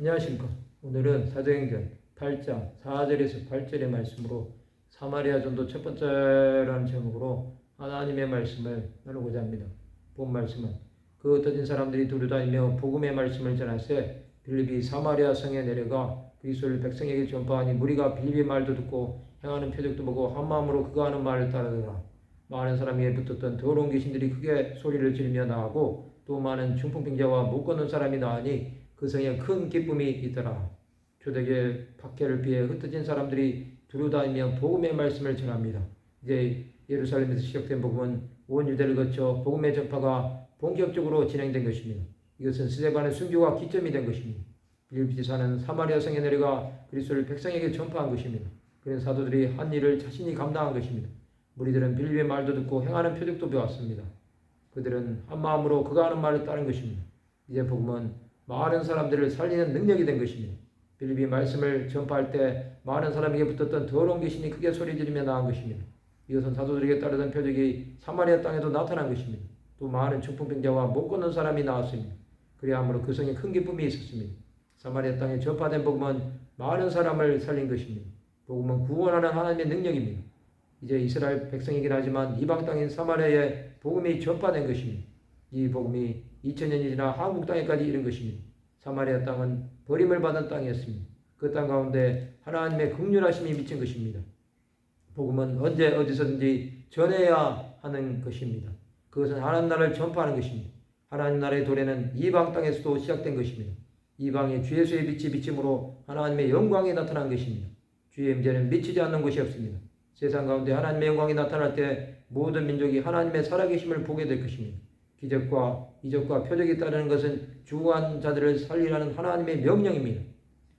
안녕하십니까. 오늘은 사도행전 8장 4절에서 8절의 말씀으로 사마리아 전도 첫 번째라는 제목으로 하나님의 말씀을 나누고자 합니다. 본 말씀은 그 흩어진 사람들이 두루다니며 복음의 말씀을 전하세 빌립이 사마리아 성에 내려가 그리스도를 백성에게 전파하니 무리가 빌립의 말도 듣고 행하는 표적도 보고 한 마음으로 그가 하는 말을 따르더라. 많은 사람 위에 붙었던 더러운 귀신들이 크게 소리를 지르며 나가고 또 많은 중풍병자와 못 걷는 사람이 나으니 그 성에 큰 기쁨이 있더라. 초대교회 박해를 피해 흩어진 사람들이 두루다니며 복음의 말씀을 전합니다. 이제 예루살렘에서 시작된 복음은 온 유대를 거쳐 복음의 전파가 본격적으로 진행된 것입니다. 이것은 스데반의 순교가 기점이 된 것입니다. 빌립 지사는 사마리아 성에 내려가 그리스도를 백성에게 전파한 것입니다. 그런 사도들이 한 일을 자신이 감당한 것입니다. 무리들은 빌립의 말도 듣고 행하는 표적도 배웠습니다. 그들은 한 마음으로 그가 하는 말을 따른 것입니다. 이제 복음은 많은 사람들을 살리는 능력이 된 것입니다. 빌립이 말씀을 전파할 때 많은 사람에게 붙었던 더러운 귀신이 크게 소리 지르며 나간 것입니다. 이것은 사도들에게 따르던 표적이 사마리아 땅에도 나타난 것입니다. 또 많은 중풍병자와 못 걷는 사람이 나왔습니다. 그리함으로 그 성에 큰 기쁨이 있었습니다. 사마리아 땅에 전파된 복음은 많은 사람을 살린 것입니다. 복음은 구원하는 하나님의 능력입니다. 이제 이스라엘 백성이긴 하지만 이방 땅인 사마리아에 복음이 전파된 것입니다. 이 복음이 2000년이 지나 한국 땅에까지 이른 것입니다. 사마리아 땅은 버림을 받은 땅이었습니다. 그 땅 가운데 하나님의 긍휼하심이 미친 것입니다. 복음은 언제 어디서든지 전해야 하는 것입니다. 그것은 하나님 나라를 전파하는 것입니다. 하나님 나라의 도래는 이방 땅에서도 시작된 것입니다. 이방에 주 예수의 빛이 비침으로 하나님의 영광이 나타난 것입니다. 주의 임재는 미치지 않는 곳이 없습니다. 세상 가운데 하나님의 영광이 나타날 때 모든 민족이 하나님의 살아계심을 보게 될 것입니다. 기적과 이적과 표적이 따르는 것은 죽은 자들을 살리라는 하나님의 명령입니다.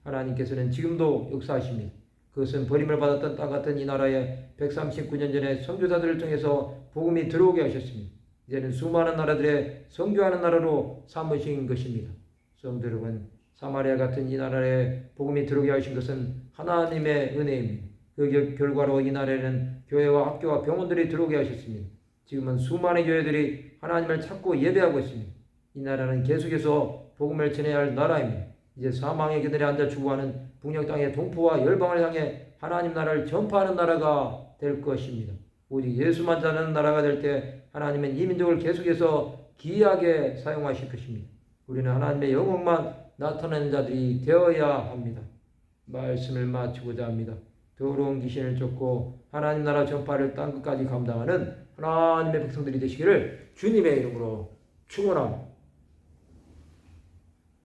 하나님께서는 지금도 역사하십니다. 그것은 버림을 받았던 땅 같은 이 나라에 139년 전에 선교사들을 통해서 복음이 들어오게 하셨습니다. 이제는 수많은 나라들의 선교하는 나라로 삼으신 것입니다. 성도 여러분, 사마리아 같은 이 나라에 복음이 들어오게 하신 것은 하나님의 은혜입니다. 그 결과로 이 나라에는 교회와 학교와 병원들이 들어오게 하셨습니다. 지금은 수많은 교회들이 하나님을 찾고 예배하고 있습니다. 이 나라는 계속해서 복음을 전해야 할 나라입니다. 이제 사망의 그늘에 앉아 죽어가는 북녘 땅의 동포와 열방을 향해 하나님 나라를 전파하는 나라가 될 것입니다. 오직 예수만 전하는 나라가 될 때 하나님은 이 민족을 계속해서 귀하게 사용하실 것입니다. 우리는 하나님의 영광만 나타내는 자들이 되어야 합니다. 말씀을 마치고자 합니다. 더러운 귀신을 쫓고 하나님 나라 전파를 땅끝까지 감당하는 하나님의 백성들이 되시기를 주님의 이름으로 축원합니다.